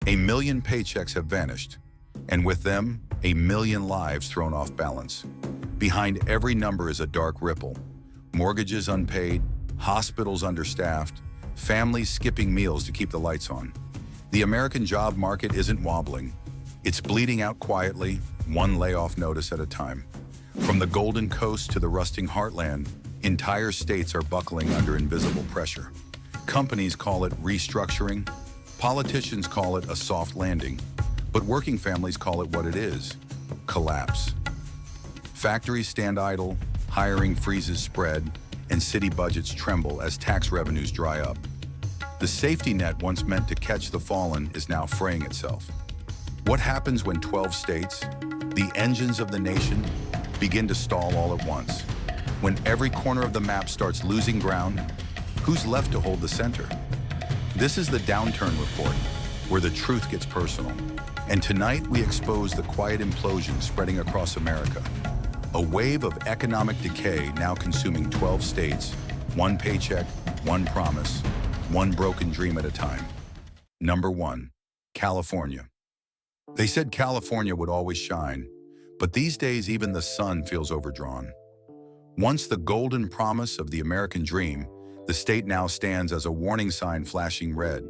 1 million paychecks have vanished, and with them, 1 million lives thrown off balance. Behind every number is a dark ripple. Mortgages unpaid, hospitals understaffed, families skipping meals to keep the lights on. The American job market isn't wobbling. It's bleeding out quietly, one layoff notice at a time. From the Golden Coast to the rusting heartland, entire states are buckling under invisible pressure. Companies call it restructuring, politicians call it a soft landing, but working families call it what it is: collapse. Factories stand idle, hiring freezes spread, and city budgets tremble as tax revenues dry up. The safety net once meant to catch the fallen is now fraying itself. What happens when 12 states, the engines of the nation, begin to stall all at once? When every corner of the map starts losing ground, who's left to hold the center? This is the Downturn Report, where the truth gets personal. And tonight we expose the quiet implosion spreading across America. A wave of economic decay now consuming 12 states, one paycheck, one promise, one broken dream at a time. Number 1, California. They said California would always shine, but these days even the sun feels overdrawn. Once the golden promise of the American dream, the state now stands as a warning sign flashing red.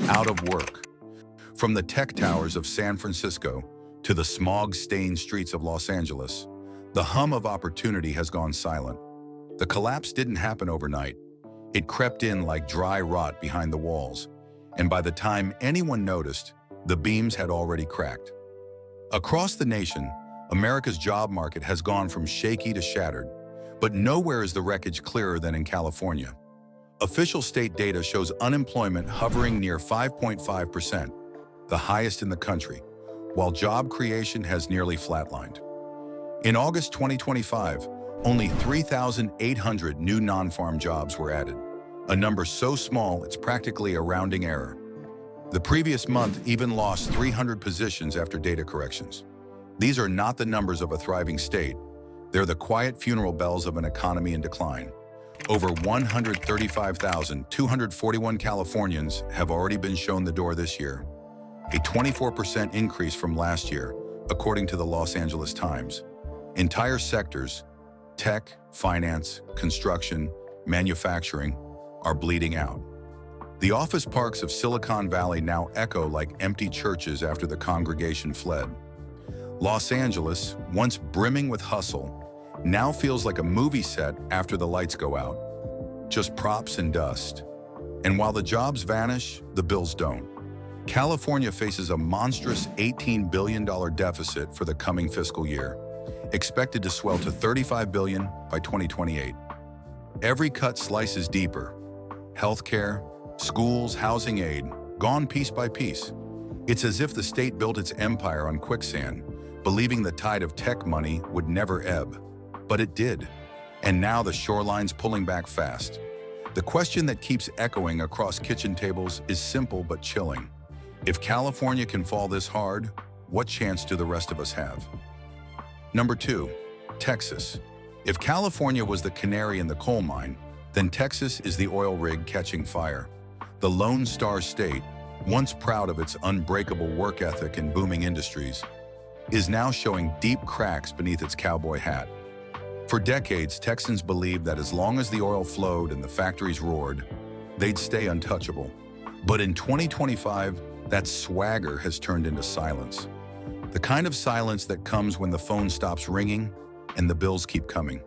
Out of work. From the tech towers of San Francisco to the smog-stained streets of Los Angeles, the hum of opportunity has gone silent. The collapse didn't happen overnight. It crept in like dry rot behind the walls, and by the time anyone noticed, the beams had already cracked. Across the nation, America's job market has gone from shaky to shattered, but nowhere is the wreckage clearer than in California. Official state data shows unemployment hovering near 5.5%, the highest in the country, while job creation has nearly flatlined. In August 2025, only 3,800 new non-farm jobs were added, a number so small it's practically a rounding error. The previous month even lost 300 positions after data corrections. These are not the numbers of a thriving state. They're the quiet funeral bells of an economy in decline. Over 135,241 Californians have already been shown the door this year, a 24% increase from last year, according to the Los Angeles Times. Entire sectors, tech, finance, construction, manufacturing, are bleeding out. The office parks of Silicon Valley now echo like empty churches after the congregation fled. Los Angeles, once brimming with hustle, now feels like a movie set after the lights go out. Just props and dust. And while the jobs vanish, the bills don't. California faces a monstrous $18 billion deficit for the coming fiscal year, expected to swell to $35 billion by 2028. Every cut slices deeper. Healthcare, schools, housing aid, gone piece by piece. It's as if the state built its empire on quicksand, believing the tide of tech money would never ebb. But it did. And now the shoreline's pulling back fast. The question that keeps echoing across kitchen tables is simple but chilling. If California can fall this hard, what chance do the rest of us have? Number 2, Texas. If California was the canary in the coal mine, then Texas is the oil rig catching fire. The Lone Star State, once proud of its unbreakable work ethic and booming industries, is now showing deep cracks beneath its cowboy hat. For decades, Texans believed that as long as the oil flowed and the factories roared, they'd stay untouchable. But in 2025, that swagger has turned into silence. The kind of silence that comes when the phone stops ringing and the bills keep coming.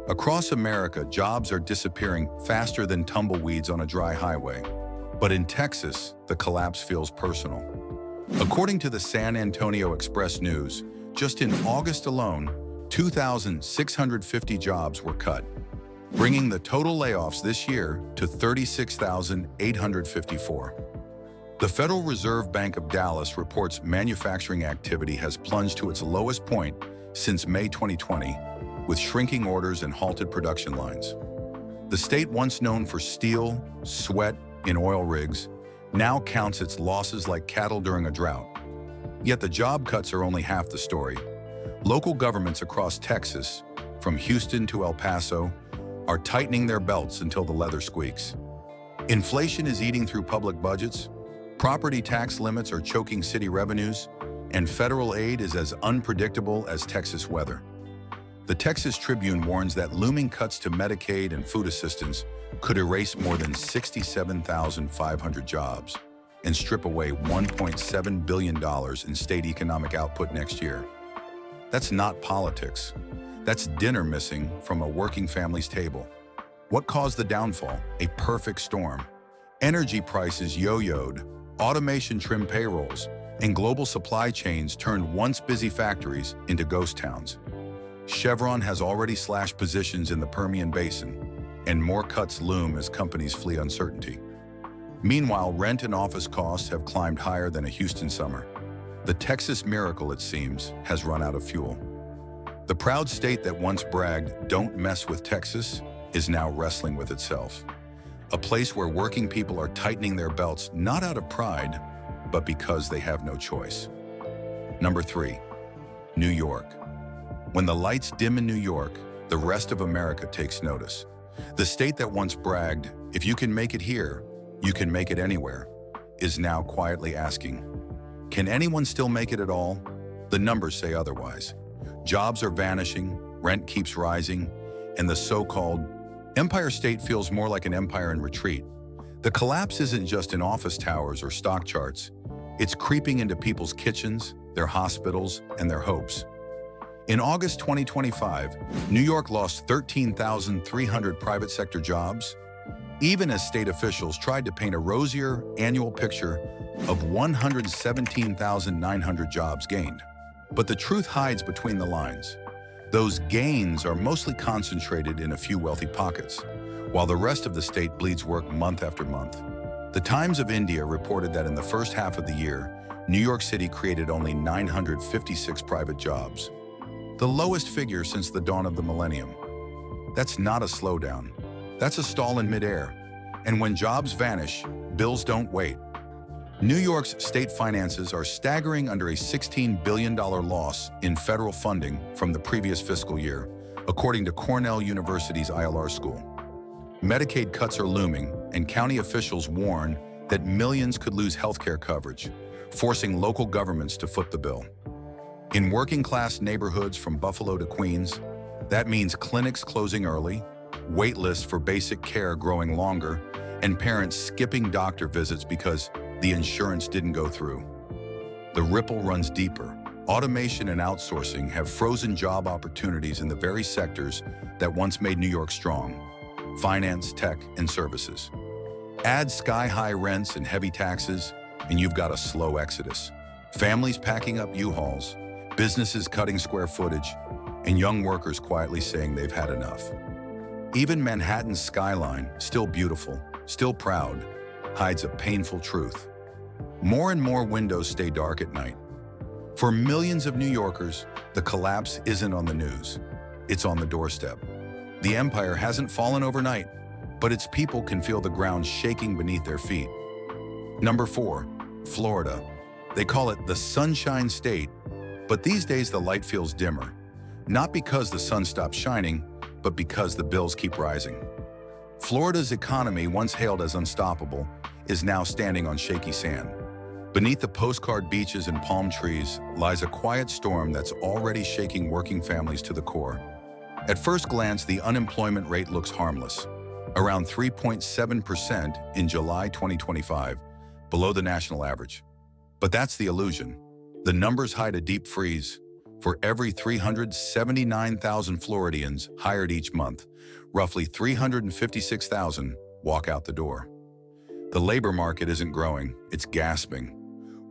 Across America, jobs are disappearing faster than tumbleweeds on a dry highway. But in Texas, the collapse feels personal. According to the San Antonio Express News, just in August alone, 2,650 jobs were cut, bringing the total layoffs this year to 36,854. The Federal Reserve Bank of Dallas reports manufacturing activity has plunged to its lowest point since May 2020, with shrinking orders and halted production lines. The state, once known for steel, sweat, and oil rigs, now counts its losses like cattle during a drought. Yet the job cuts are only half the story. Local governments across Texas, from Houston to El Paso, are tightening their belts until the leather squeaks. Inflation is eating through public budgets, Property tax limits are choking city revenues, and federal aid is as unpredictable as Texas weather. The Texas Tribune warns that looming cuts to Medicaid and food assistance could erase more than 67,500 jobs and strip away $1.7 billion in state economic output next year. That's not politics. That's dinner missing from a working family's table. What caused the downfall? A perfect storm. Energy prices yo-yoed, automation trimmed payrolls, and global supply chains turned once busy factories into ghost towns. Chevron has already slashed positions in the Permian Basin, and more cuts loom as companies flee uncertainty. Meanwhile, rent and office costs have climbed higher than a Houston summer. The Texas miracle, it seems, has run out of fuel. The proud state that once bragged, "Don't mess with Texas," is now wrestling with itself. A place where working people are tightening their belts not out of pride, but because they have no choice. Number 3, New York. When the lights dim in New York, the rest of America takes notice. The state that once bragged, "If you can make it here, you can make it anywhere," is now quietly asking, can anyone still make it at all? The numbers say otherwise. Jobs are vanishing, rent keeps rising, and the so-called Empire State feels more like an empire in retreat. The collapse isn't just in office towers or stock charts. It's creeping into people's kitchens, their hospitals, and their hopes. In August 2025, New York lost 13,300 private sector jobs, even as state officials tried to paint a rosier annual picture of 117,900 jobs gained. But the truth hides between the lines. Those gains are mostly concentrated in a few wealthy pockets, while the rest of the state bleeds work month after month. The Times of India reported that in the first half of the year, New York City created only 956 private jobs, the lowest figure since the dawn of the millennium. That's not a slowdown. That's a stall in midair. And when jobs vanish, bills don't wait. New York's state finances are staggering under a $16 billion loss in federal funding from the previous fiscal year, according to Cornell University's ILR school. Medicaid cuts are looming, and county officials warn that millions could lose healthcare coverage, forcing local governments to foot the bill. In working-class neighborhoods from Buffalo to Queens, that means clinics closing early, wait lists for basic care growing longer, and parents skipping doctor visits because the insurance didn't go through. The ripple runs deeper. Automation and outsourcing have frozen job opportunities in the very sectors that once made New York strong: finance, tech, and services. Add sky-high rents and heavy taxes, and you've got a slow exodus. Families packing up U-Hauls, businesses cutting square footage, and young workers quietly saying they've had enough. Even Manhattan's skyline, still beautiful, still proud, hides a painful truth. More and more windows stay dark at night. For millions of New Yorkers, the collapse isn't on the news. It's on the doorstep. The empire hasn't fallen overnight, but its people can feel the ground shaking beneath their feet. Number 4, Florida. They call it the Sunshine State, but these days the light feels dimmer. Not because the sun stopped shining, but because the bills keep rising. Florida's economy, once hailed as unstoppable, is now standing on shaky sand. Beneath the postcard beaches and palm trees lies a quiet storm that's already shaking working families to the core. At first glance, the unemployment rate looks harmless, around 3.7% in July 2025, below the national average. But that's the illusion. The numbers hide a deep freeze. For every 379,000 Floridians hired each month, roughly 356,000 walk out the door. The labor market isn't growing, it's gasping.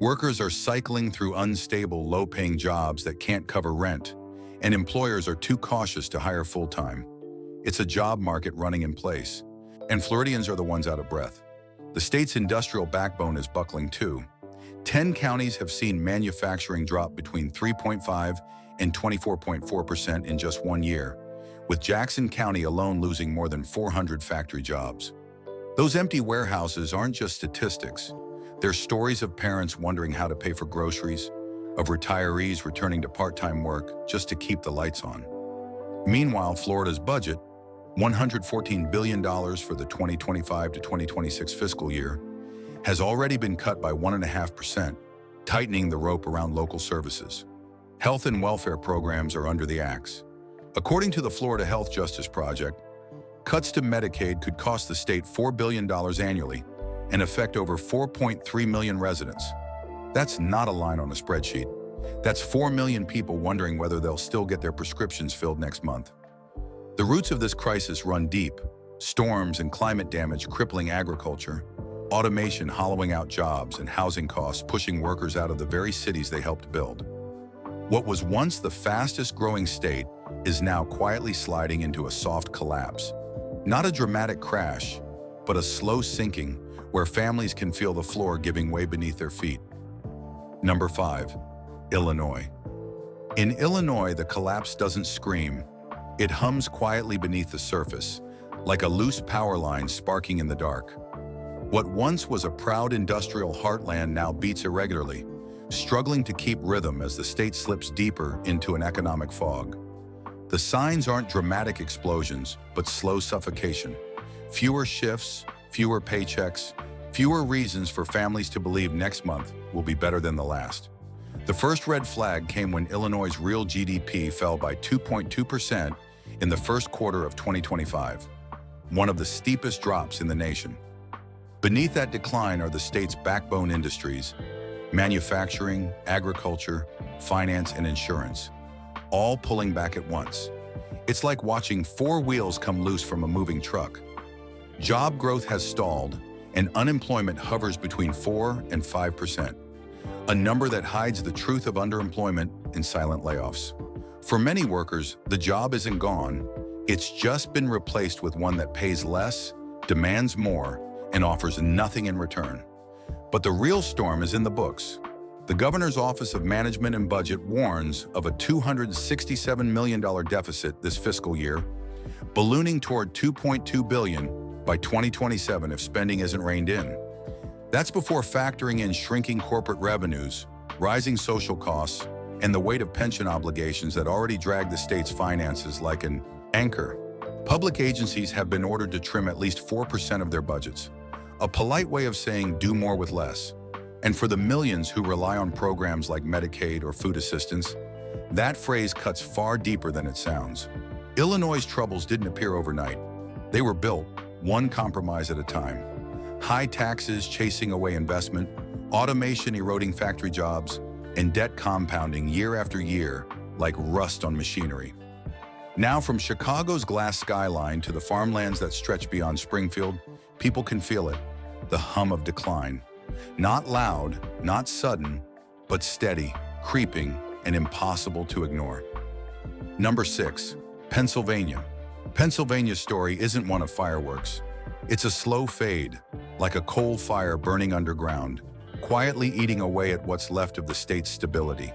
Workers are cycling through unstable, low-paying jobs that can't cover rent, and employers are too cautious to hire full-time. It's a job market running in place, and Floridians are the ones out of breath. The state's industrial backbone is buckling too. 10 counties have seen manufacturing drop between 3.5 and 24.4% in just 1 year, with Jackson County alone losing more than 400 factory jobs. Those empty warehouses aren't just statistics. They're stories of parents wondering how to pay for groceries, of retirees returning to part-time work just to keep the lights on. Meanwhile, Florida's budget, $114 billion for the 2025 to 2026 fiscal year, has already been cut by 1.5%, tightening the rope around local services. Health and welfare programs are under the axe. According to the Florida Health Justice Project, cuts to Medicaid could cost the state $4 billion annually and affect over 4.3 million residents. That's not a line on a spreadsheet. That's 4 million people wondering whether they'll still get their prescriptions filled next month. The roots of this crisis run deep: storms and climate damage crippling agriculture, automation hollowing out jobs, and housing costs pushing workers out of the very cities they helped build. What was once the fastest growing state is now quietly sliding into a soft collapse. Not a dramatic crash, but a slow sinking where families can feel the floor giving way beneath their feet. Number 5. Illinois. In Illinois, the collapse doesn't scream. It hums quietly beneath the surface, like a loose power line sparking in the dark. What once was a proud industrial heartland now beats irregularly, struggling to keep rhythm as the state slips deeper into an economic fog. The signs aren't dramatic explosions, but slow suffocation. Fewer shifts, fewer paychecks, fewer reasons for families to believe next month will be better than the last. The first red flag came when Illinois' real GDP fell by 2.2% in the first quarter of 2025, one of the steepest drops in the nation. Beneath that decline are the state's backbone industries: manufacturing, agriculture, finance, and insurance, all pulling back at once. It's like watching 4 wheels come loose from a moving truck. Job growth has stalled, and unemployment hovers between 4 and 5%, a number that hides the truth of underemployment and silent layoffs. For many workers, the job isn't gone. It's just been replaced with one that pays less, demands more, and offers nothing in return. But the real storm is in the books. The Governor's Office of Management and Budget warns of a $267 million deficit this fiscal year, ballooning toward $2.2 billion by 2027 if spending isn't reined in. That's before factoring in shrinking corporate revenues, rising social costs, and the weight of pension obligations that already drag the state's finances like an anchor. Public agencies have been ordered to trim at least 4% of their budgets, a polite way of saying do more with less. And for the millions who rely on programs like Medicaid or food assistance, that phrase cuts far deeper than it sounds. Illinois' troubles didn't appear overnight. They were built, one compromise at a time. High taxes chasing away investment, automation eroding factory jobs, and debt compounding year after year like rust on machinery. Now, from Chicago's glass skyline to the farmlands that stretch beyond Springfield, people can feel it, the hum of decline. Not loud, not sudden, but steady, creeping, and impossible to ignore. Number 6. Pennsylvania. Pennsylvania's story isn't one of fireworks. It's a slow fade, like a coal fire burning underground, quietly eating away at what's left of the state's stability.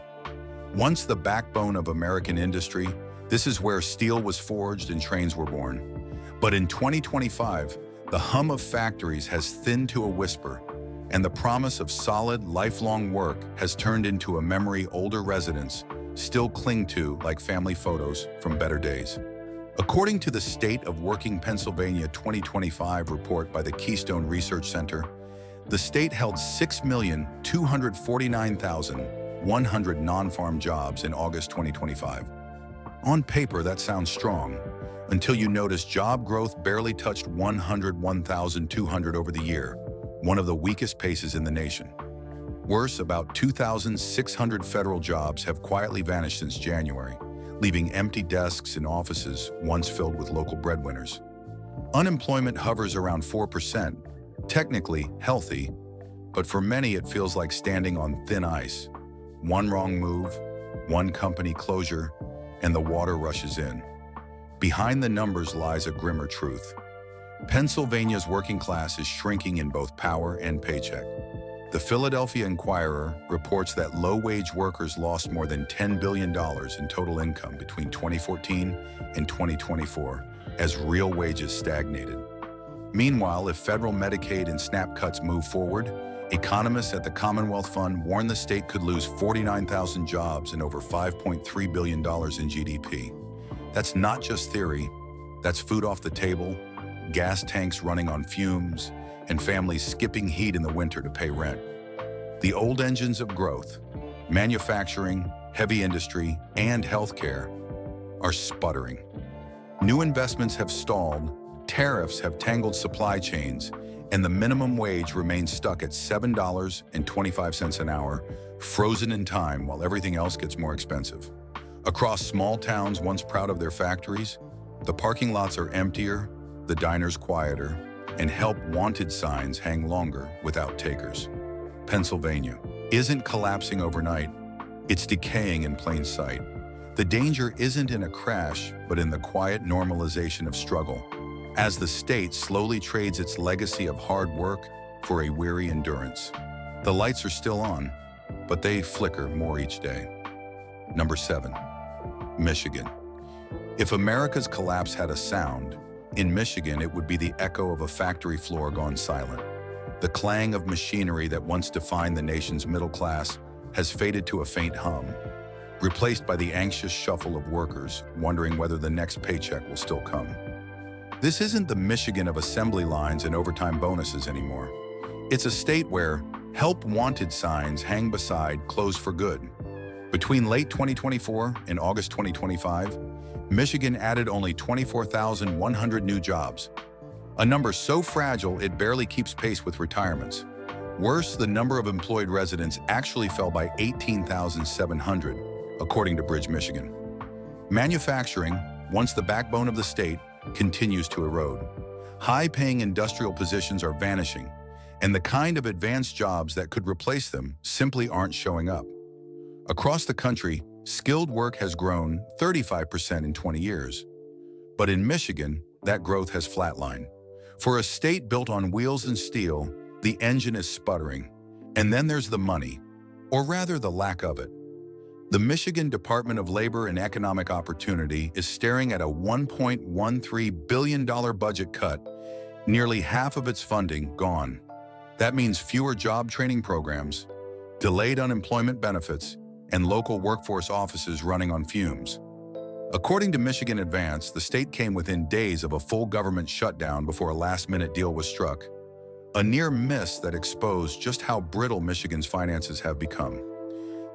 Once the backbone of American industry, this is where steel was forged and trains were born. But in 2025, the hum of factories has thinned to a whisper, and the promise of solid, lifelong work has turned into a memory older residents still cling to like family photos from better days. According to the State of Working Pennsylvania 2025 report by the Keystone Research Center, the state held 6,249,100 non-farm jobs in August 2025. On paper, that sounds strong, until you notice job growth barely touched 101,200 over the year, one of the weakest paces in the nation. Worse, about 2,600 federal jobs have quietly vanished since January, leaving empty desks in offices once filled with local breadwinners. Unemployment hovers around 4%, technically healthy, but for many it feels like standing on thin ice. One wrong move, one company closure, and the water rushes in. Behind the numbers lies a grimmer truth. Pennsylvania's working class is shrinking in both power and paycheck. The Philadelphia Inquirer reports that low-wage workers lost more than $10 billion in total income between 2014 and 2024 as real wages stagnated. Meanwhile, if federal Medicaid and SNAP cuts move forward, economists at the Commonwealth Fund warn the state could lose 49,000 jobs and over $5.3 billion in GDP. That's not just theory, that's food off the table, gas tanks running on fumes, and families skipping heat in the winter to pay rent. The old engines of growth, manufacturing, heavy industry, and healthcare, are sputtering. New investments have stalled, tariffs have tangled supply chains, and the minimum wage remains stuck at $7.25 an hour, frozen in time while everything else gets more expensive. Across small towns once proud of their factories, the parking lots are emptier, the diners quieter, and help wanted signs hang longer without takers. Pennsylvania isn't collapsing overnight, it's decaying in plain sight. The danger isn't in a crash, but in the quiet normalization of struggle, as the state slowly trades its legacy of hard work for a weary endurance. The lights are still on, but they flicker more each day. Number 7. Michigan. If America's collapse had a sound, in Michigan it would be the echo of a factory floor gone silent. The clang of machinery that once defined the nation's middle class has faded to a faint hum, replaced by the anxious shuffle of workers wondering whether the next paycheck will still come. This isn't the Michigan of assembly lines and overtime bonuses anymore. It's a state where help wanted signs hang beside close for good. Between late 2024 and August 2025, Michigan added only 24,100 new jobs, a number so fragile it barely keeps pace with retirements. Worse, the number of employed residents actually fell by 18,700, according to Bridge, Michigan. Manufacturing, once the backbone of the state, continues to erode. High-paying industrial positions are vanishing, and the kind of advanced jobs that could replace them simply aren't showing up. Across the country, skilled work has grown 35% in 20 years. But in Michigan, that growth has flatlined. For a state built on wheels and steel, the engine is sputtering. And then there's the money, or rather the lack of it. The Michigan Department of Labor and Economic Opportunity is staring at a $1.13 billion budget cut, nearly half of its funding gone. That means fewer job training programs, delayed unemployment benefits, and local workforce offices running on fumes. According to Michigan Advance, the state came within days of a full government shutdown before a last-minute deal was struck, a near miss that exposed just how brittle Michigan's finances have become.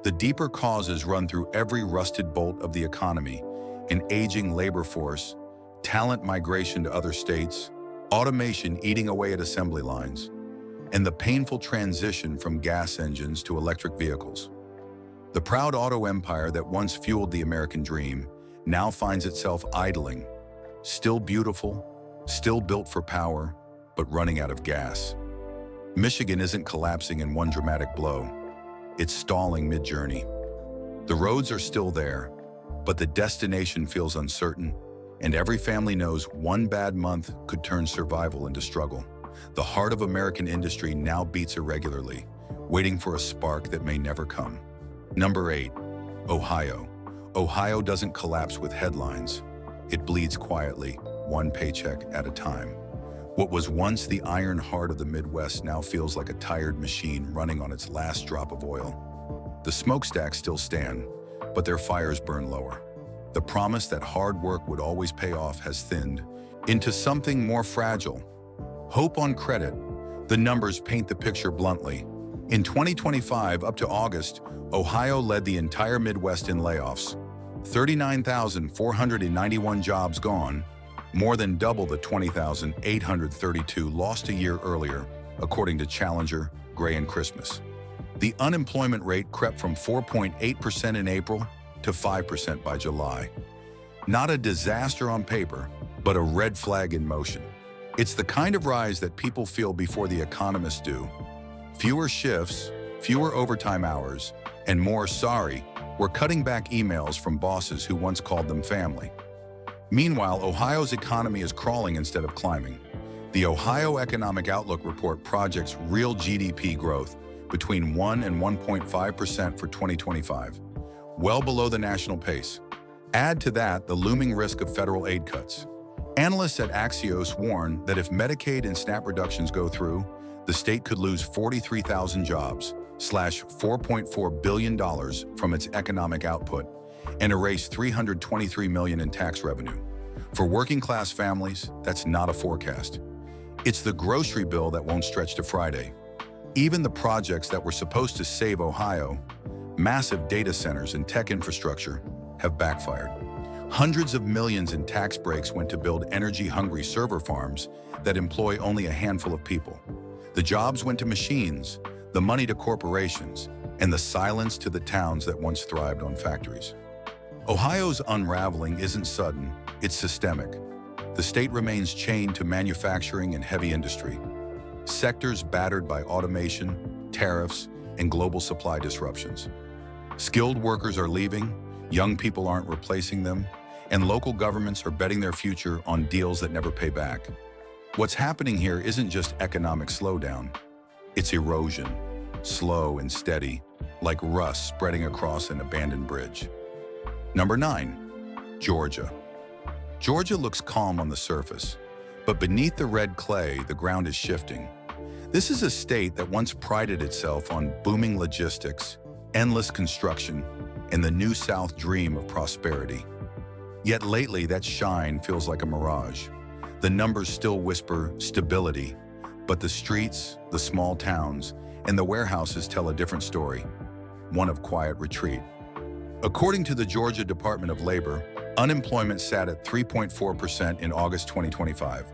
The deeper causes run through every rusted bolt of the economy: an aging labor force, talent migration to other states, automation eating away at assembly lines, and the painful transition from gas engines to electric vehicles. The proud auto empire that once fueled the American dream now finds itself idling, still beautiful, still built for power, but running out of gas. Michigan isn't collapsing in one dramatic blow. It's stalling mid-journey. The roads are still there, but the destination feels uncertain, and every family knows one bad month could turn survival into struggle. The heart of American industry now beats irregularly, waiting for a spark that may never come. Number 8. Ohio. Ohio doesn't collapse with headlines. It bleeds quietly, one paycheck at a time. What was once the iron heart of the Midwest now feels like a tired machine running on its last drop of oil. The smokestacks still stand, but their fires burn lower. The promise that hard work would always pay off has thinned into something more fragile. Hope on credit. The numbers paint the picture bluntly. In 2025, up to August, Ohio led the entire Midwest in layoffs. 39,491 jobs gone, more than double the 20,832 lost a year earlier, according to Challenger, Gray and Christmas. The unemployment rate crept from 4.8% in April to 5% by July. Not a disaster on paper, but a red flag in motion. It's the kind of rise that people feel before the economists do. Fewer shifts, fewer overtime hours, and more "sorry, we're cutting back" emails from bosses who once called them family. Meanwhile, Ohio's economy is crawling instead of climbing. The Ohio Economic Outlook Report projects real GDP growth between 1 and 1.5% for 2025, well below the national pace. Add to that the looming risk of federal aid cuts. Analysts at Axios warn that if Medicaid and SNAP reductions go through, the state could lose 43,000 jobs, slash $4.4 billion from its economic output, and erase $323 million in tax revenue. For working-class families, that's not a forecast. It's the grocery bill that won't stretch to Friday. Even the projects that were supposed to save Ohio, massive data centers and tech infrastructure, have backfired. Hundreds of millions in tax breaks went to build energy-hungry server farms that employ only a handful of people. The jobs went to machines, the money to corporations, and the silence to the towns that once thrived on factories. Ohio's unraveling isn't sudden, it's systemic. The state remains chained to manufacturing and heavy industry, sectors battered by automation, tariffs, and global supply disruptions. Skilled workers are leaving, young people aren't replacing them, and local governments are betting their future on deals that never pay back. What's happening here isn't just economic slowdown, it's erosion, slow and steady, like rust spreading across an abandoned bridge. Number 9, Georgia. Georgia looks calm on the surface, but beneath the red clay, the ground is shifting. This is a state that once prided itself on booming logistics, endless construction, and the New South dream of prosperity. Yet lately, that shine feels like a mirage. The numbers still whisper stability, but the streets, the small towns, and the warehouses tell a different story, one of quiet retreat. According to the Georgia Department of Labor, unemployment sat at 3.4% in August 2025,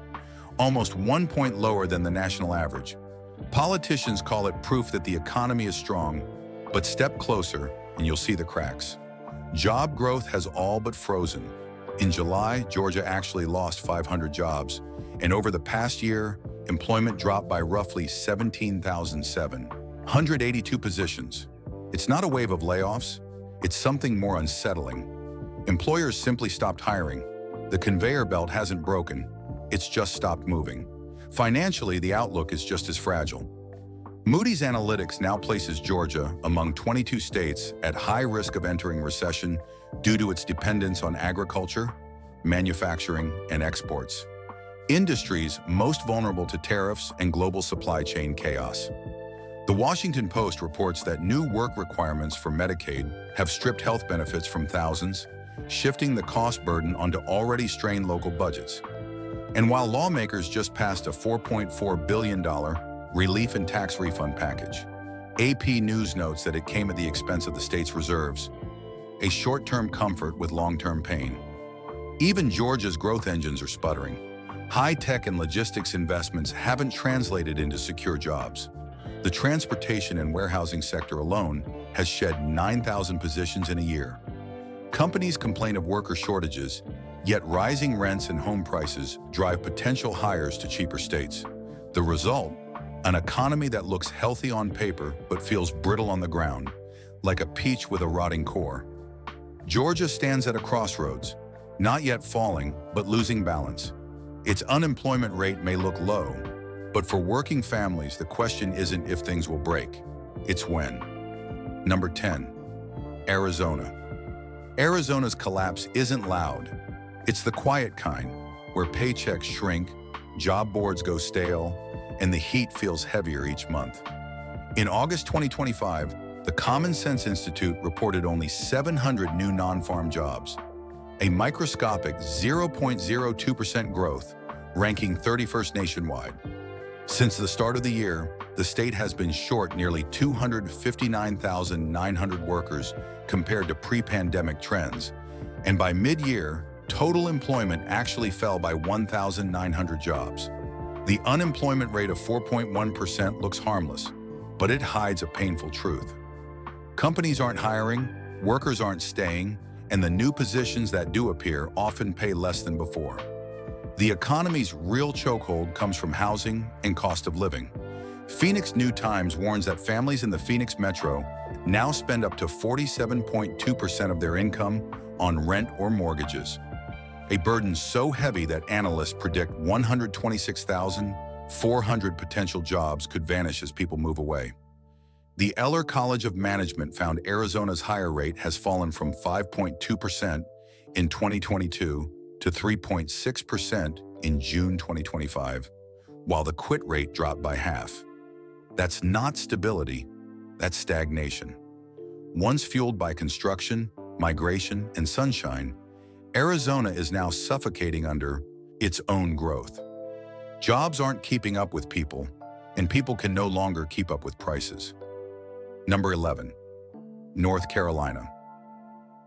almost 1 point lower than the national average. Politicians call it proof that the economy is strong, but step closer and you'll see the cracks. Job growth has all but frozen. In July, Georgia actually lost 500 jobs, and over the past year, employment dropped by roughly 17,782 positions. It's not a wave of layoffs, it's something more unsettling. Employers simply stopped hiring. The conveyor belt hasn't broken, it's just stopped moving. Financially, the outlook is just as fragile. Moody's Analytics now places Georgia among 22 states at high risk of entering recession due to its dependence on agriculture, manufacturing, and exports. Industries most vulnerable to tariffs and global supply chain chaos. The Washington Post reports that new work requirements for Medicaid have stripped health benefits from thousands, shifting the cost burden onto already strained local budgets. And while lawmakers just passed a $4.4 billion relief and tax refund package, AP News notes that it came at the expense of the state's reserves, a short-term comfort with long-term pain. Even Georgia's growth engines are sputtering. High-tech and logistics investments haven't translated into secure jobs. The transportation and warehousing sector alone has shed 9,000 positions in a year. Companies complain of worker shortages, yet rising rents and home prices drive potential hires to cheaper states. The result? An economy that looks healthy on paper but feels brittle on the ground, like a peach with a rotting core. Georgia stands at a crossroads, not yet falling, but losing balance. Its unemployment rate may look low, but for working families, the question isn't if things will break, it's when. Number 10, Arizona. Arizona's collapse isn't loud. It's the quiet kind, where paychecks shrink, job boards go stale, and the heat feels heavier each month. In August 2025, the Common Sense Institute reported only 700 new non-farm jobs, a microscopic 0.02% growth, ranking 31st nationwide. Since the start of the year, the state has been short nearly 259,900 workers compared to pre-pandemic trends, and by mid-year, total employment actually fell by 1,900 jobs. The unemployment rate of 4.1% looks harmless, but it hides a painful truth. Companies aren't hiring, workers aren't staying, and the new positions that do appear often pay less than before. The economy's real chokehold comes from housing and cost of living. Phoenix New Times warns that families in the Phoenix metro now spend up to 47.2% of their income on rent or mortgages, a burden so heavy that analysts predict 126,400 potential jobs could vanish as people move away. The Eller College of Management found Arizona's hire rate has fallen from 5.2% in 2022 to 3.6% in June 2025, while the quit rate dropped by half. That's not stability, that's stagnation. Once fueled by construction, migration, and sunshine, Arizona is now suffocating under its own growth. Jobs aren't keeping up with people, and people can no longer keep up with prices. Number 11. North Carolina.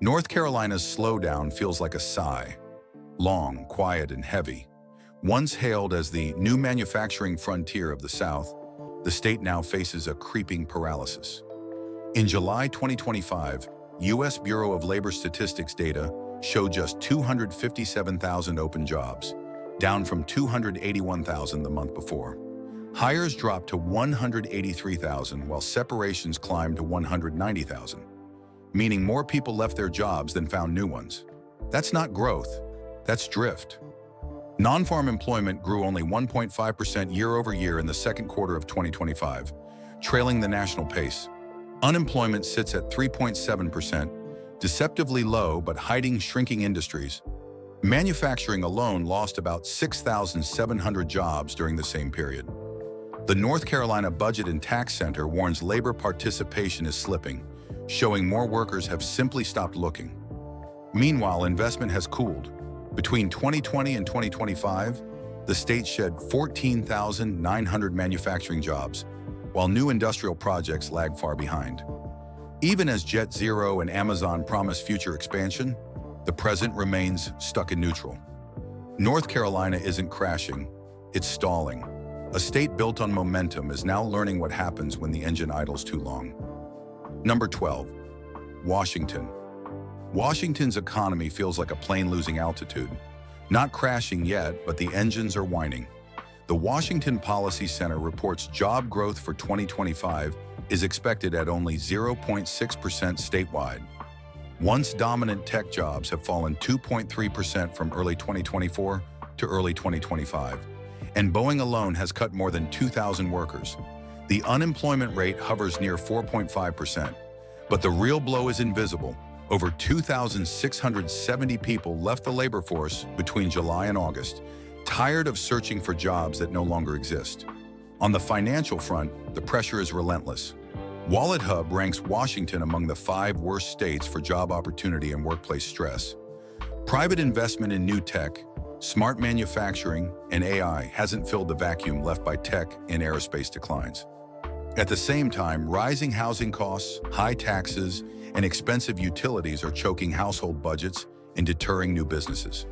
North Carolina's slowdown feels like a sigh. Long, quiet, and heavy. Once hailed as the new manufacturing frontier of the South, the state now faces a creeping paralysis. In July 2025, U.S. Bureau of Labor Statistics data showed just 257,000 open jobs, down from 281,000 the month before. Hires dropped to 183,000, while separations climbed to 190,000, meaning more people left their jobs than found new ones. That's not growth, that's drift. Non-farm employment grew only 1.5% year-over-year in the second quarter of 2025, trailing the national pace. Unemployment sits at 3.7%, deceptively low but hiding shrinking industries. Manufacturing alone lost about 6,700 jobs during the same period. The North Carolina Budget and Tax Center warns labor participation is slipping, showing more workers have simply stopped looking. Meanwhile, investment has cooled. Between 2020 and 2025, the state shed 14,900 manufacturing jobs, while new industrial projects lag far behind. Even as Jet Zero and Amazon promise future expansion, the present remains stuck in neutral. North Carolina isn't crashing, it's stalling. A state built on momentum is now learning what happens when the engine idles too long. Number 12. Washington. Washington's economy feels like a plane losing altitude. Not crashing yet, but the engines are whining. The Washington Policy Center reports job growth for 2025 is expected at only 0.6% statewide. Once dominant tech jobs have fallen 2.3% from early 2024 to early 2025, and Boeing alone has cut more than 2,000 workers. The unemployment rate hovers near 4.5%, but the real blow is invisible. Over 2,670 people left the labor force between July and August, tired of searching for jobs that no longer exist. On the financial front, the pressure is relentless. WalletHub ranks Washington among the 5 worst states for job opportunity and workplace stress. Private investment in new tech, smart manufacturing, and AI hasn't filled the vacuum left by tech and aerospace declines. At the same time, rising housing costs, high taxes, and expensive utilities are choking household budgets and deterring new businesses.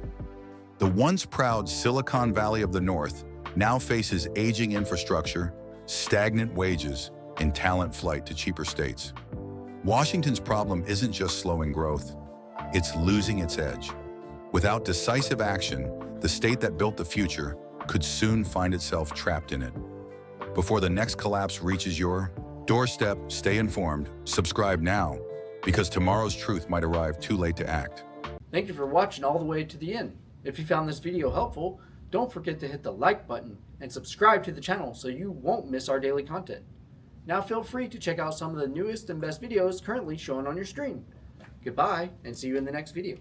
The once proud Silicon Valley of the North now faces aging infrastructure, stagnant wages, and talent flight to cheaper states. Washington's problem isn't just slowing growth, it's losing its edge. Without decisive action, the state that built the future could soon find itself trapped in it. Before the next collapse reaches your doorstep, stay informed, subscribe now, because tomorrow's truth might arrive too late to act. Thank you for watching all the way to the end. If you found this video helpful, don't forget to hit the like button and subscribe to the channel so you won't miss our daily content. Now feel free to check out some of the newest and best videos currently shown on your screen. Goodbye, and see you in the next video.